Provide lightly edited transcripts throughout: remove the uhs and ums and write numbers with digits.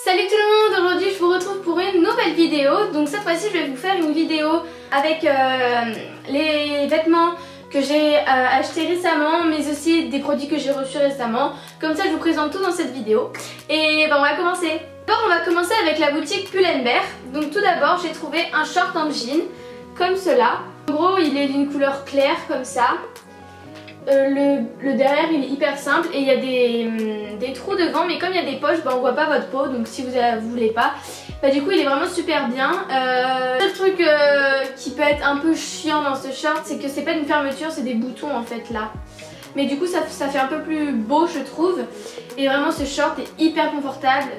Salut tout le monde, aujourd'hui je vous retrouve pour une nouvelle vidéo. Donc cette fois-ci je vais vous faire une vidéo avec les vêtements que j'ai achetés récemment, mais aussi des produits que j'ai reçus récemment. Comme ça je vous présente tout dans cette vidéo. Et on va commencer. D'abord on va commencer avec la boutique Pull&Bear. Donc tout d'abord j'ai trouvé un short en jean comme cela. En gros il est d'une couleur claire comme ça. Le derrière il est hyper simple et il y a des trous devant, mais comme il y a des poches, on voit pas votre peau, donc si vous voulez pas, du coup il est vraiment super bien. Le truc qui peut être un peu chiant dans ce short, c'est que c'est pas une fermeture, c'est des boutons en fait là. Mais du coup ça fait un peu plus beau je trouve. Et vraiment ce short est hyper confortable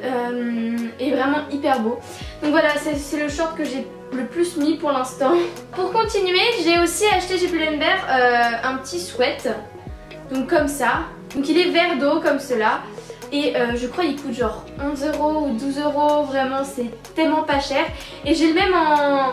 et vraiment hyper beau. Donc voilà, c'est le short que j'ai le plus mis pour l'instant. Pour continuer, j'ai aussi acheté chez Pull&Bear un petit sweat. Donc comme ça. Donc il est vert d'eau comme cela. Et je crois qu'il coûte genre 11 € ou 12 €. Vraiment c'est tellement pas cher. Et j'ai le même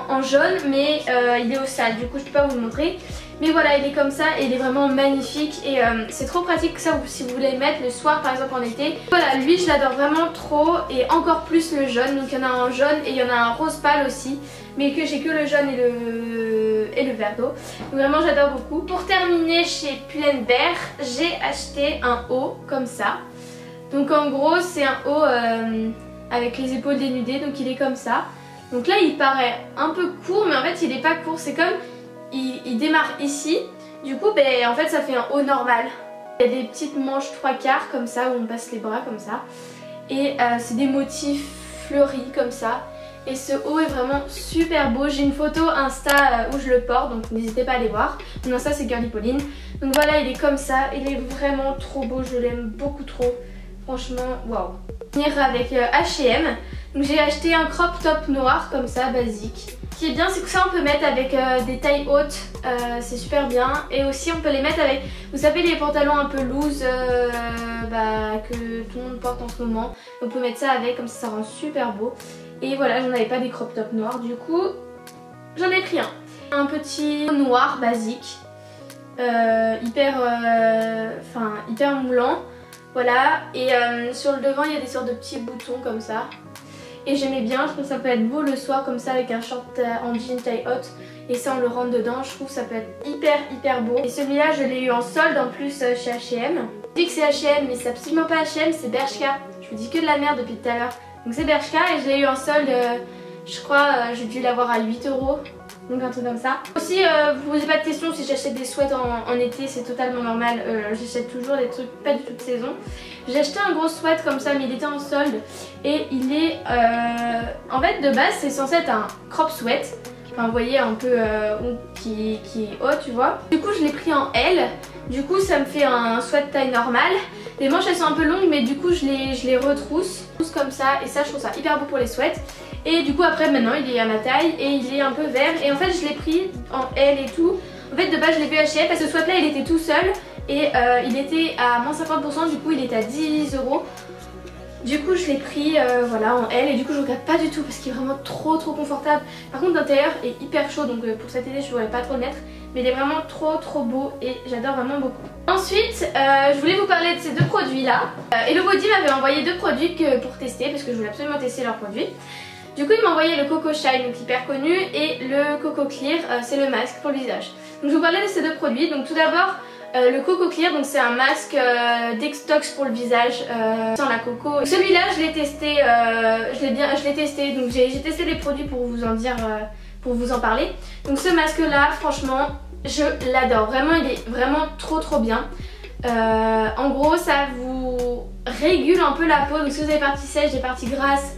en jaune, mais il est au sale. Du coup je peux pas vous le montrer. Mais voilà, il est comme ça et il est vraiment magnifique et c'est trop pratique ça si vous voulez le mettre le soir par exemple en été. Voilà, lui je l'adore vraiment trop et encore plus le jaune. Donc il y en a un jaune et il y en a un rose pâle aussi, mais que j'ai que le jaune et le vert d'eau. Donc vraiment j'adore beaucoup. Pour terminer chez Pull&Bear, j'ai acheté un haut comme ça. Donc en gros c'est un haut avec les épaules dénudées, donc il est comme ça. Donc là il paraît un peu court, mais en fait il est pas court, c'est comme... Il démarre ici, du coup en fait ça fait un haut normal. Il y a des petites manches 3/4 comme ça où on passe les bras comme ça. Et c'est des motifs fleuris comme ça. Et ce haut est vraiment super beau. J'ai une photo Insta où je le porte, donc n'hésitez pas à aller voir. Mon Insta c'est Girly Pauline. Donc voilà, il est comme ça, il est vraiment trop beau, je l'aime beaucoup trop. Franchement, waouh. Venir avec H&M. Donc j'ai acheté un crop top noir comme ça, basique. Ce qui est bien, c'est que ça on peut mettre avec des tailles hautes, c'est super bien. Et aussi on peut les mettre avec, vous savez, les pantalons un peu loose que tout le monde porte en ce moment. On peut mettre ça avec, comme ça rend super beau. Et voilà, j'en avais pas des crop tops noirs, du coup j'en ai pris un. Un petit noir basique, hyper moulant. Voilà, et sur le devant il y a des sortes de petits boutons comme ça. Et j'aimais bien, je trouve que ça peut être beau le soir comme ça avec un short en jean taille haute. Et ça on le rentre dedans, je trouve que ça peut être hyper beau. Et celui-là je l'ai eu en solde en plus chez H&M. Je dis que c'est H&M mais c'est absolument pas H&M, c'est Bershka. Je vous dis que de la merde depuis tout à l'heure. Donc c'est Bershka et je l'ai eu en solde, je crois j'ai dû l'avoir à 8 €. Donc un truc comme ça. Aussi vous posez pas de questions si j'achète des sweats en été, c'est totalement normal. J'achète toujours des trucs pas du tout de saison. J'ai acheté un gros sweat comme ça mais il était en solde. Et il est en fait de base c'est censé être un crop sweat. Enfin vous voyez un peu qui est haut tu vois. Du coup je l'ai pris en L. Du coup ça me fait un sweat taille normale. Les manches elles sont un peu longues mais du coup je les retrousse comme ça. Et ça je trouve ça hyper beau pour les sweats. Et du coup après maintenant il est à ma taille et il est un peu vert. Et en fait je l'ai pris en L et tout. En fait de base je l'ai vu à H&M parce que ce sweat là il était tout seul. Et il était à moins 50%, du coup il était à 10 €. Du coup je l'ai pris voilà en L et du coup je regrette pas du tout parce qu'il est vraiment trop confortable. Par contre l'intérieur est hyper chaud donc pour cet été je voulais pas trop le mettre. Mais il est vraiment trop beau et j'adore vraiment beaucoup. Ensuite je voulais vous parler de ces deux produits là. Hello Body m'avait envoyé deux produits pour tester parce que je voulais absolument tester leurs produits. Du coup il m'a envoyé le Coco Shine, donc hyper connu, et le Coco Clear, c'est le masque pour le visage. Donc je vous parlais de ces deux produits. Donc tout d'abord le Coco Clear, donc c'est un masque detox pour le visage sans la coco. Celui-là je l'ai testé, je l'ai testé, donc j'ai testé les produits pour vous en dire, pour vous en parler. Donc ce masque là franchement je l'adore, vraiment il est vraiment trop bien. En gros ça vous régule un peu la peau, donc si vous avez des parties sèches, des parties grasses,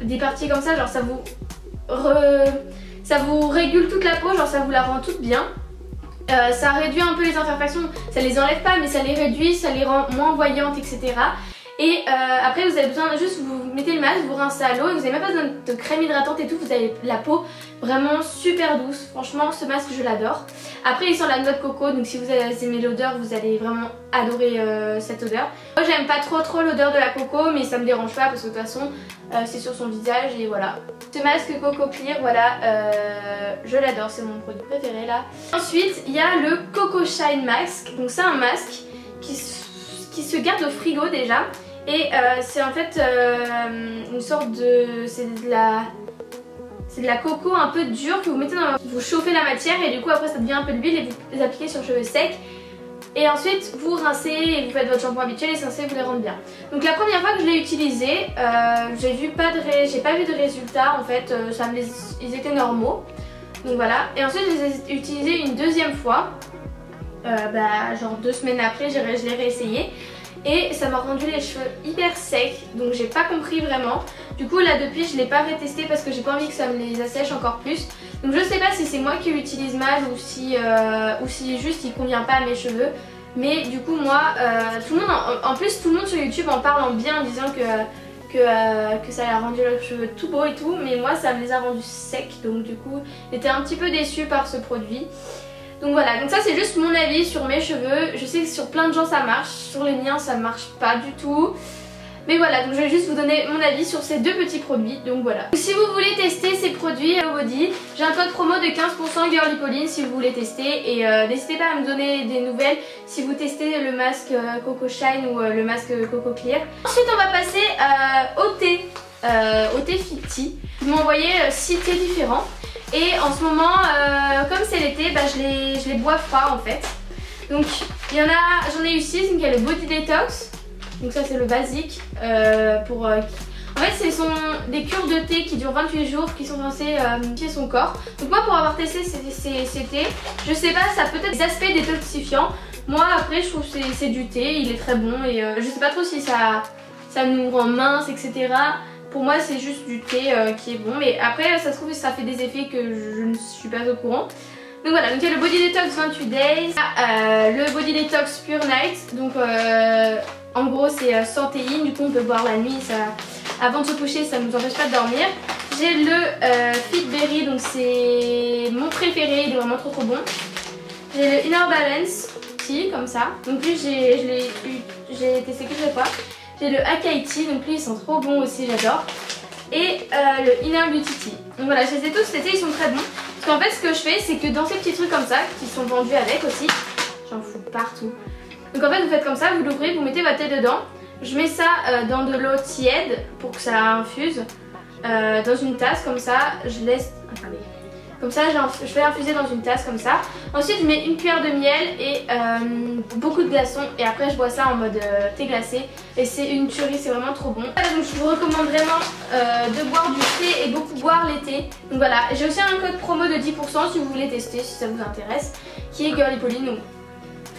des parties comme ça, genre ça vous régule toute la peau, genre ça vous la rend toute bien. Ça réduit un peu les imperfections, ça les enlève pas mais ça les réduit, ça les rend moins voyantes etc. Et après vous avez besoin juste, vous mettez le masque, vous rincez à l'eau et vous n'avez même pas besoin de crème hydratante et tout, vous avez la peau vraiment super douce. Franchement ce masque je l'adore. Après il sent la noix de coco, donc si vous aimez l'odeur vous allez vraiment adorer cette odeur. Moi j'aime pas trop l'odeur de la coco mais ça me dérange pas parce que de toute façon c'est sur son visage et voilà. Ce masque Coco Clear, voilà, je l'adore, c'est mon produit préféré là. Ensuite il y a le Coco Shine Mask, donc c'est un masque qui se garde au frigo déjà Et c'est en fait une sorte de... c'est de la coco un peu dure que vous mettez dans... Vous chauffez la matière et du coup après ça devient un peu d'huile et vous les appliquez sur les cheveux secs. Et ensuite vous rincez et vous faites votre shampoing habituel et censé vous les rendre bien. Donc la première fois que je l'ai utilisé, j'ai pas vu de résultats en fait, ils étaient normaux. Donc voilà, et ensuite je les ai utilisés une deuxième fois, genre 2 semaines après je l'ai réessayé. Et ça m'a rendu les cheveux hyper secs, donc j'ai pas compris vraiment. Du coup là depuis je l'ai pas retesté parce que j'ai pas envie que ça me les assèche encore plus. Donc je sais pas si c'est moi qui l'utilise mal ou si juste il convient pas à mes cheveux. Mais du coup moi, tout le monde en plus tout le monde sur YouTube en parle en bien en disant que ça a rendu leurs cheveux tout beaux et tout. Mais moi ça me les a rendus secs, donc du coup j'étais un petit peu déçue par ce produit. Donc voilà, donc ça c'est juste mon avis sur mes cheveux. Je sais que sur plein de gens ça marche, sur les miens ça marche pas du tout. Mais voilà, donc je vais juste vous donner mon avis sur ces 2 petits produits, donc voilà. Donc, si vous voulez tester ces produits Hello Body, j'ai un code promo de 15% Girly Pauline si vous voulez tester. Et n'hésitez pas à me donner des nouvelles si vous testez le masque Coco Shine ou le masque Coco Clear. Ensuite on va passer au thé Ficti. Ils m'ont envoyé 6 thés différents. Et en ce moment, comme c'est l'été, je les bois froids en fait. Donc j'en ai eu 6, donc il y a le Body Detox. Donc ça c'est le basique. En fait ce sont des cures de thé qui durent 28 jours qui sont censées purifier son corps. Donc moi pour avoir testé ces thés, je sais pas, ça a peut-être des aspects détoxifiants. Moi après je trouve que c'est du thé, il est très bon et je sais pas trop si ça nous rend mince, etc. Pour moi c'est juste du thé qui est bon, mais après ça se trouve ça fait des effets que je ne suis pas au courant. Donc voilà, donc il y a le Body Detox 28 Days, le Body Detox Pure Night, donc en gros c'est sans théine, du coup on peut boire la nuit, avant de se coucher ça ne nous empêche pas de dormir. J'ai le Fit Berry, donc c'est mon préféré, il est vraiment trop bon. J'ai le Inner Balance Tea, comme ça, donc lui j'ai testé quelques fois. J'ai le Acai Tea, donc lui ils sont trop bons aussi, j'adore. Et le Inner Beauty Tea. Donc voilà, je les ai tous testés, ils sont très bons. Parce qu'en fait ce que je fais c'est que dans ces petits trucs comme ça, qui sont vendus avec aussi, j'en fous partout. Donc en fait vous faites comme ça, vous l'ouvrez, vous mettez votre thé dedans. Je mets ça dans de l'eau tiède pour que ça infuse. Dans une tasse comme ça, je laisse... Attendez. Comme ça je fais infuser dans une tasse comme ça. Ensuite je mets une cuillère de miel et beaucoup de glaçons. Et après je bois ça en mode thé glacé. Et c'est une tuerie, c'est vraiment trop bon. Donc je vous recommande vraiment de boire du thé et beaucoup boire l'été. Donc voilà, j'ai aussi un code promo de 10% si vous voulez tester, si ça vous intéresse. Qui est Girly Pauline, donc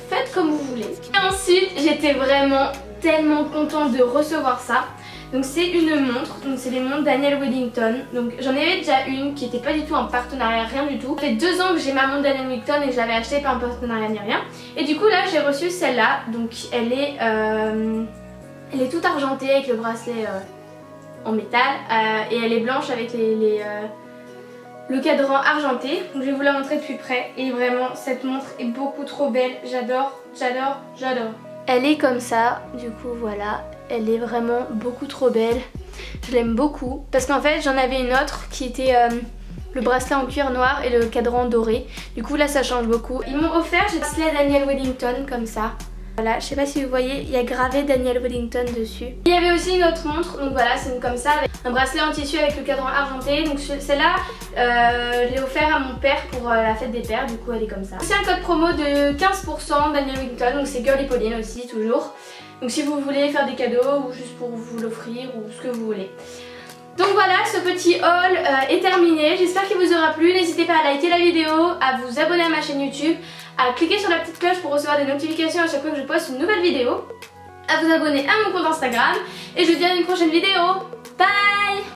faites comme vous voulez. Et ensuite j'étais vraiment tellement contente de recevoir ça. Donc c'est une montre, donc c'est les montres Daniel Wellington. Donc j'en avais déjà une qui n'était pas du tout en partenariat, rien du tout. Ça fait 2 ans que j'ai ma montre Daniel Wellington et je l'avais achetée pas en partenariat ni rien. Et du coup là j'ai reçu celle-là, donc elle est toute argentée avec le bracelet en métal et elle est blanche avec le cadran argenté. Donc je vais vous la montrer de plus près et vraiment cette montre est beaucoup trop belle, j'adore, j'adore, j'adore. Elle est comme ça, du coup voilà. Elle est vraiment beaucoup trop belle. Je l'aime beaucoup. Parce qu'en fait j'en avais une autre qui était le bracelet en cuir noir et le cadran doré. Du coup là ça change beaucoup. Ils m'ont offert le bracelet Daniel Wellington comme ça. Voilà, je sais pas si vous voyez, il y a gravé Daniel Wellington dessus. Il y avait aussi une autre montre, donc voilà, c'est une comme ça, avec un bracelet en tissu avec le cadran argenté. Donc celle-là, je l'ai offert à mon père pour la fête des pères, du coup elle est comme ça. C'est un code promo de 15% Daniel Wellington, donc c'est Girly Pauline aussi, toujours. Donc si vous voulez faire des cadeaux ou juste pour vous l'offrir ou ce que vous voulez. Donc voilà, ce petit haul est terminé. J'espère qu'il vous aura plu. N'hésitez pas à liker la vidéo, à vous abonner à ma chaîne YouTube, à cliquer sur la petite cloche pour recevoir des notifications à chaque fois que je poste une nouvelle vidéo, à vous abonner à mon compte Instagram et je vous dis à une prochaine vidéo. Bye!